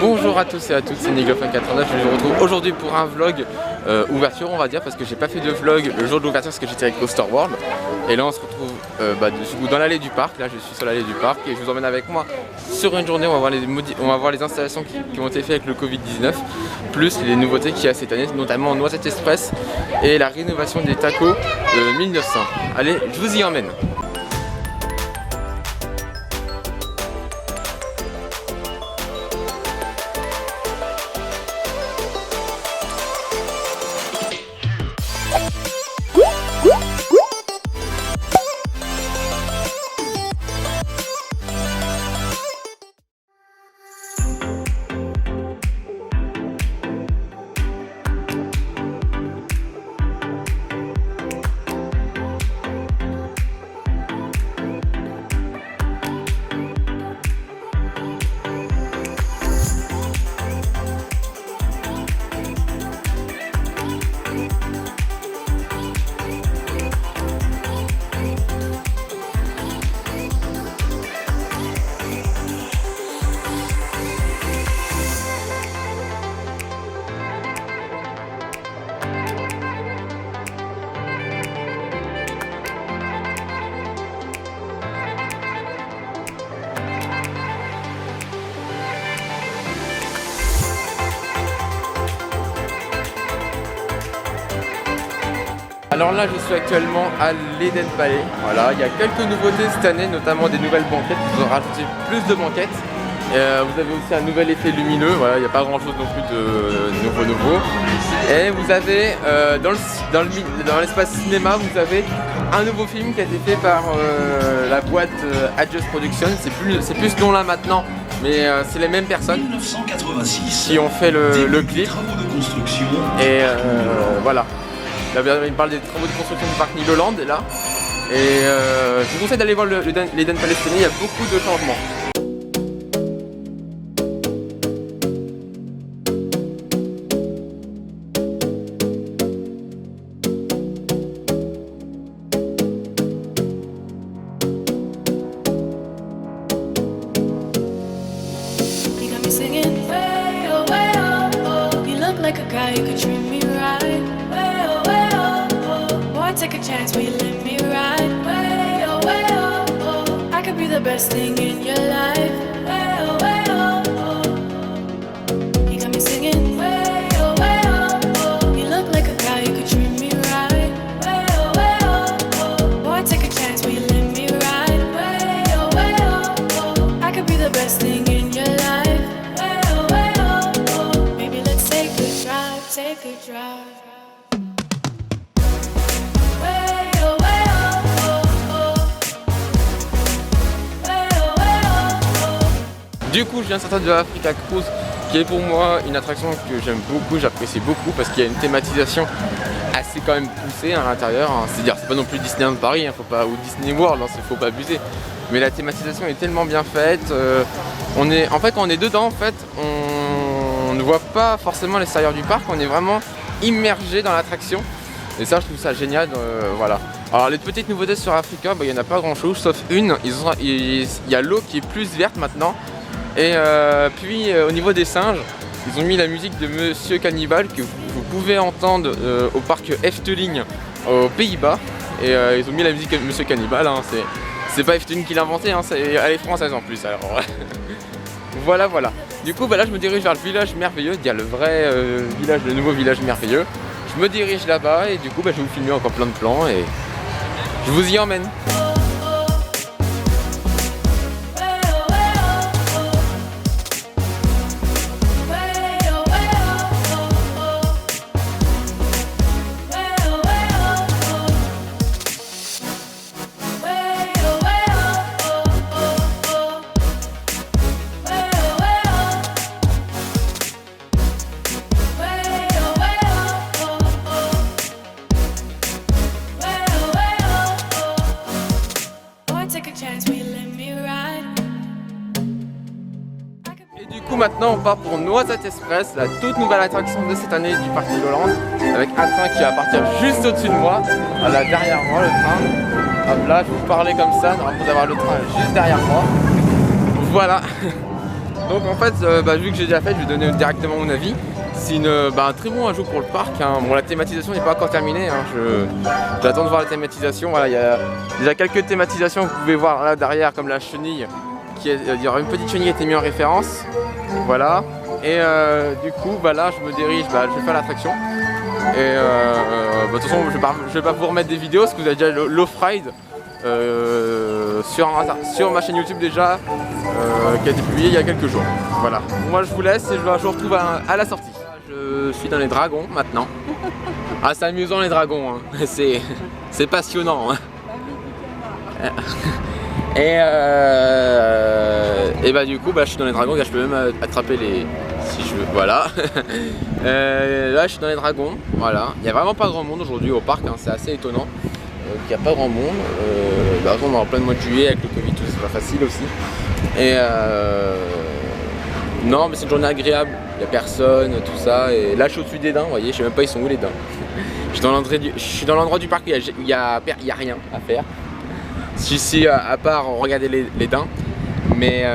Bonjour à tous et à toutes, c'est Niglophone89. Je vous retrouve aujourd'hui pour un vlog ouverture, on va dire, parce que j'ai pas fait de vlog le jour de l'ouverture parce que j'étais avec Coaster World. Et là on se retrouve dans l'allée du parc. Là je suis sur l'allée du parc et je vous emmène avec moi sur une journée. On va voir les installations qui ont été faites avec le Covid-19, plus les nouveautés qu'il y a cette année, notamment Noisette Express et la rénovation des tacos de 1900. Allez, je vous y emmène. Alors là je suis actuellement à l'Eden Palais, voilà, il y a quelques nouveautés cette année, notamment des nouvelles banquettes, ils ont rajouté plus de banquettes. Vous avez aussi un nouvel effet lumineux, voilà, il n'y a pas grand chose non plus de nouveau. Et vous avez dans l'espace cinéma, vous avez un nouveau film qui a été fait par la boîte Adjust Production, c'est plus ce nom là maintenant, mais c'est les mêmes personnes 1986, qui ont fait le clip. Et voilà. Là, il parle des travaux de construction du parc Niloland là. Et je vous conseille d'aller voir l'Eden Palais cette année, il y a beaucoup de changements. Take a chance, will you let me ride? Way oh, way oh, oh. I could be the best thing in your life. Way oh, way oh, oh. You got me singing. Way oh, oh. You look like a guy who could treat me right. Way oh, oh. Boy, take a chance, will you let me ride? Way oh, oh. I could be the best thing in your life. Way oh, oh. Maybe let's take a drive, take a drive. Du coup, je viens de sortir de Africa Cruise, qui est pour moi une attraction que j'aime beaucoup, j'apprécie beaucoup parce qu'il y a une thématisation assez quand même poussée à l'intérieur. C'est-à-dire, c'est pas non plus Disneyland Paris, faut pas, ou Disney World, faut pas abuser. Mais la thématisation est tellement bien faite. En fait, quand on est dedans, en fait, on ne voit pas forcément l'extérieur du parc, on est vraiment immergé dans l'attraction. Et ça, je trouve ça génial. Voilà. Alors, les petites nouveautés sur Africa, il n'y en a pas grand-chose, sauf une. Il y a l'eau qui est plus verte maintenant. Et puis au niveau des singes, ils ont mis la musique de Monsieur Cannibal que vous pouvez entendre au parc Efteling aux Pays-Bas. Et ils ont mis la musique de Monsieur Cannibal, c'est pas Efteling qui l'a inventé, elle est française en plus. Alors voilà. Du coup là je me dirige vers le village merveilleux, il y a le vrai village, le nouveau village merveilleux. Je me dirige là-bas et du coup je vais vous filmer encore plein de plans et je vous y emmène. Maintenant on part pour Noisette Express, la toute nouvelle attraction de cette année du parc Niloland, avec un train qui va partir juste au-dessus de moi, derrière moi le train. Hop là, je vais vous parler comme ça, normalement d'avoir le train juste derrière moi. Voilà. Donc en fait, vu que j'ai déjà fait, je vais donner directement mon avis. C'est un très bon ajout pour le parc. Hein. Bon, la thématisation n'est pas encore terminée. Hein. J'attends de voir la thématisation. Voilà, il y a déjà quelques thématisations que vous pouvez voir là derrière, comme la chenille. Il y aura une petite chenille qui a été mise en référence. Voilà. Et du coup, là, je me dirige, je vais faire l'attraction. Et de toute façon, je vais pas vous remettre des vidéos parce que vous avez déjà l'off-ride sur ma chaîne YouTube déjà, qui a été publiée il y a quelques jours. Voilà. Moi, je vous laisse et je vous retrouve à la sortie. Je suis dans les dragons maintenant. Ah, c'est amusant les dragons, hein. C'est passionnant. Hein. Et du coup, je suis dans les dragons. Je peux même attraper les. Si je veux, voilà. Là, je suis dans les dragons. Voilà. Il n'y a vraiment pas grand monde aujourd'hui au parc. Hein. C'est assez étonnant. Il n'y a pas grand monde. On est en plein mois de juillet avec le Covid, tout c'est pas facile aussi. Et non, mais c'est une journée agréable. Il n'y a personne, tout ça. Et là, je suis au-dessus des daims. Vous voyez, je sais même pas ils sont où les daims. Je suis dans l'endroit du parc où il n'y a rien à faire. Si à part regarder les daims. Mais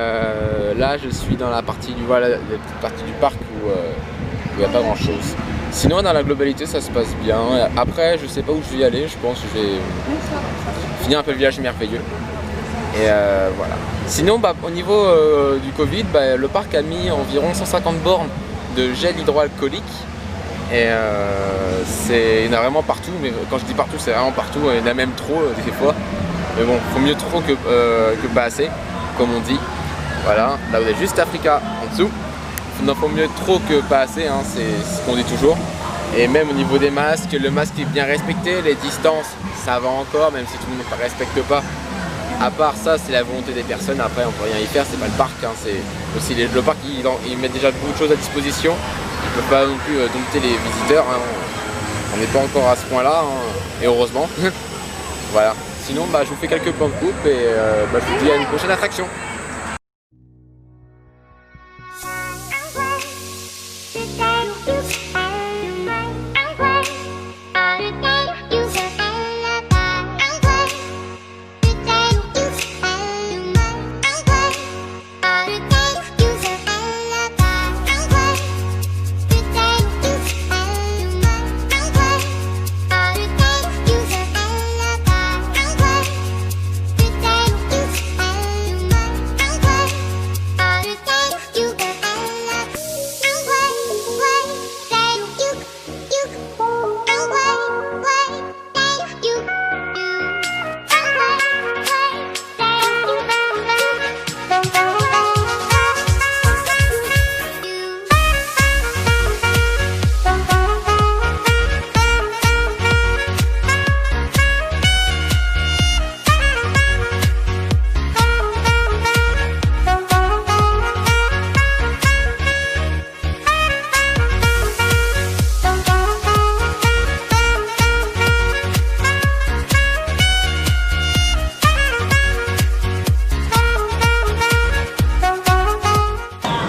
là, je suis dans la partie du parc où il n'y a pas grand chose. Sinon, dans la globalité, ça se passe bien. Après, je sais pas où je vais aller. Je pense que je vais finir un peu le village merveilleux. Et voilà. Sinon, au niveau du Covid, le parc a mis environ 150 bornes de gel hydroalcoolique. Et il y en a vraiment partout. Mais quand je dis partout, c'est vraiment partout. Il y en a même trop des fois. Mais bon, faut mieux trop que pas assez, comme on dit. Voilà. Là, vous êtes juste Africa en dessous. Il en faut mieux trop que pas assez, hein, c'est ce qu'on dit toujours. Et même au niveau des masques, le masque est bien respecté, les distances, ça va encore, même si tout le monde ne respecte pas. À part ça, c'est la volonté des personnes, après on peut rien y faire, c'est pas le parc. Hein, c'est aussi le parc, ils mettent déjà beaucoup de choses à disposition. Ils ne peuvent pas non plus dompter les visiteurs, hein. On n'est pas encore à ce point-là, hein, et heureusement. Voilà. Sinon, je vous fais quelques plans de coupe et je vous dis à une prochaine attraction.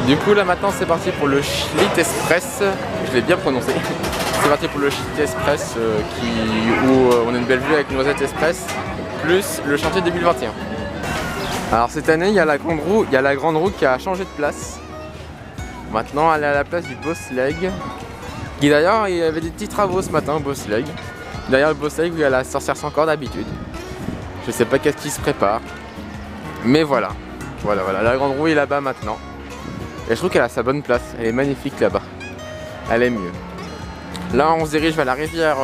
Du coup là maintenant c'est parti pour le Schlitt Express, je l'ai bien prononcé. C'est parti pour le Schlitt Express où on a une belle vue avec Noisette Express, plus le chantier 2021. Alors cette année il y a la grande roue qui a changé de place. Maintenant elle est à la place du Bobsleigh. Et d'ailleurs il y avait des petits travaux ce matin au Bobsleigh. Derrière le Bobsleigh où il y a la sorcière sans corde d'habitude. Je sais pas qu'est-ce qui se prépare. Mais voilà. Voilà, la grande roue est là-bas maintenant. Et je trouve qu'elle a sa bonne place, elle est magnifique là-bas. Elle est mieux. Là on se dirige vers la rivière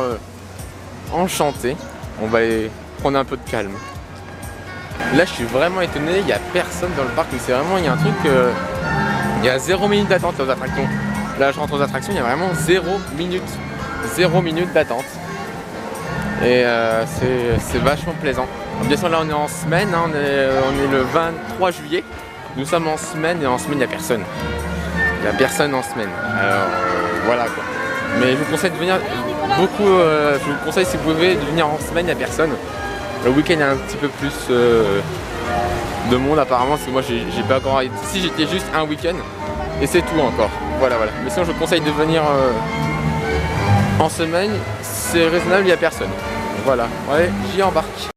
Enchantée. On va aller prendre un peu de calme. Là je suis vraiment étonné, il n'y a personne dans le parc. Mais c'est vraiment, il y a un truc, il y a 0 minute d'attente aux attractions. Là je rentre aux attractions, il y a vraiment 0 minute d'attente. Et c'est vachement plaisant. Bien sûr là on est en semaine, hein, on est le 23 juillet. Nous sommes en semaine et en semaine il n'y a personne. Il n'y a personne en semaine. Alors voilà quoi. Mais je vous conseille de venir beaucoup. Je vous conseille si vous pouvez de venir en semaine, il n'y a personne. Le week-end il y a un petit peu plus de monde apparemment. Parce que moi j'ai pas encore. Ici j'étais juste un week-end et c'est tout encore. Voilà. Mais sinon je vous conseille de venir en semaine. C'est raisonnable, il n'y a personne. Voilà. Allez, j'y embarque.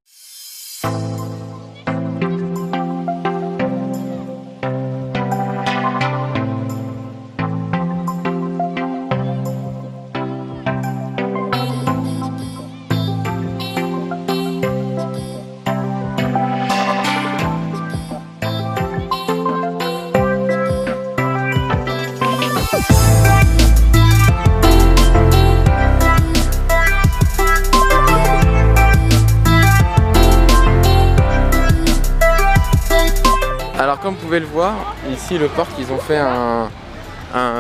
voir, ici le parc, ils ont fait un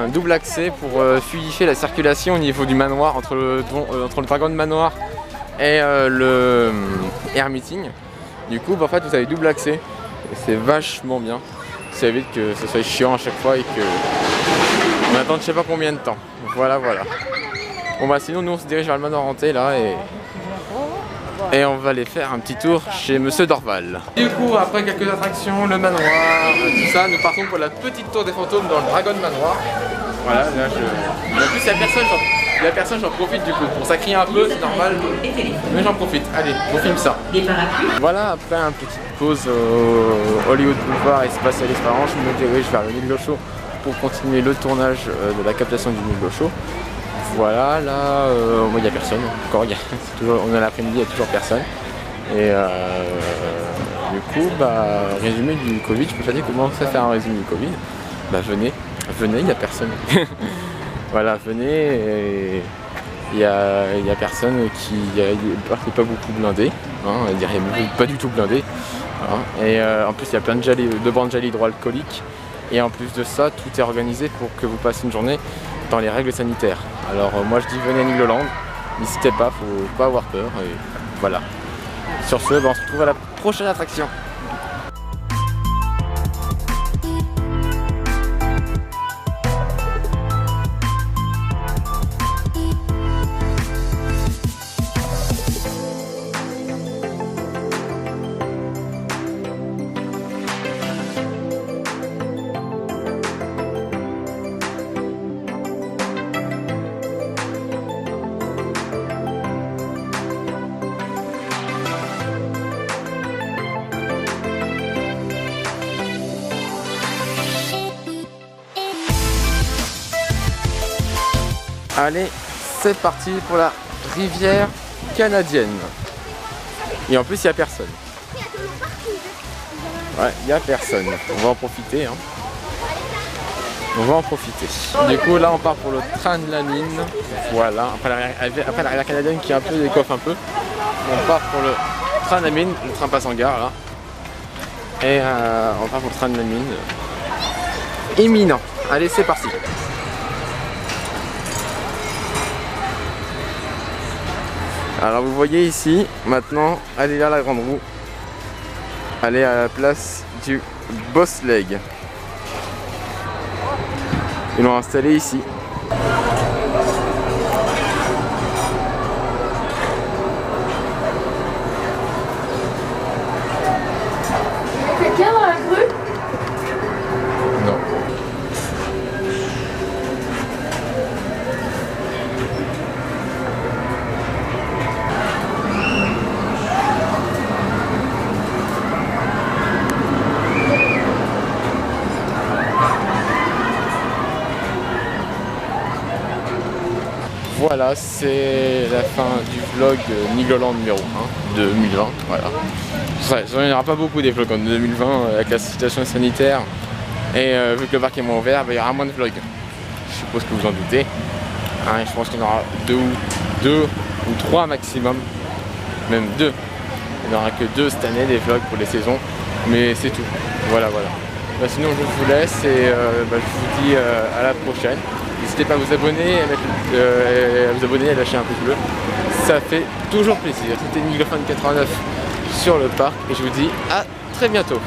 double accès pour fluidifier la circulation au niveau du manoir, entre le Dragon Manoir et le Air Meeting. Du coup, en fait, vous avez double accès et c'est vachement bien. Ça évite que ce soit chiant à chaque fois et que on attend je sais pas combien de temps. Voilà. Bon bah sinon nous on se dirige vers le manoir hanté là et on va aller faire un petit tour chez Monsieur Dorval. Du coup après quelques attractions, le manoir, tout ça, nous partons pour la petite tour des fantômes dans le Dragon Manoir. Voilà, là en plus il y a personne, j'en profite du coup. Pour ça crie un peu, c'est normal, mais j'en profite. Allez, on filme ça. Voilà, après une petite pause au Hollywood Boulevard Espace et l'Espérance, je me dirige vers le Nil Locho pour continuer le tournage de la captation du Nil Locho. Voilà, là, il n'y a personne encore, on est à l'après-midi, il n'y a toujours personne. Et du coup, résumé du Covid, je peux pas dire comment ça faire un résumé du Covid. Venez, il n'y a personne. Voilà, venez, et il y a personne le parc n'est pas beaucoup blindé, hein, il n'est pas du tout blindé. Hein, et en plus, il y a plein de bandes gel hydroalcooliques. Et en plus de ça, tout est organisé pour que vous passiez une journée dans les règles sanitaires. Alors moi je dis venez à Nigloland, n'hésitez pas, faut pas avoir peur et voilà. Sur ce, on se retrouve à la prochaine attraction. Allez, c'est parti pour la rivière canadienne. Et en plus, il n'y a personne. Ouais, il n'y a personne. On va en profiter. Hein. On va en profiter. Du coup, là, on part pour le train de la mine. Voilà. Après la rivière canadienne qui un peu décoiffe un peu. On part pour le train de la mine. Le train passe en gare, là. Et on part pour le train de la mine. Imminent. Allez, c'est parti. Alors vous voyez ici, maintenant, elle est là la grande roue. Elle est à la place du Boss Leg. Ils l'ont installée ici. Quelqu'un dans la grue? Non. Voilà, c'est la fin du vlog Nigloland numéro 1 de 2020. Voilà. Il n'y aura pas beaucoup des vlogs en 2020 avec la situation sanitaire. Et vu que le parc est moins ouvert, il y aura moins de vlogs. Je suppose que vous en doutez. Hein, je pense qu'il y en aura deux ou trois maximum. Même 2. Il n'y en aura que 2 cette année des vlogs pour les saisons. Mais c'est tout. Voilà. Sinon je vous laisse et je vous dis à la prochaine. N'hésitez pas à vous abonner, à lâcher un pouce bleu. Ça fait toujours plaisir. C'était Nigloland 89 sur le parc et je vous dis à très bientôt.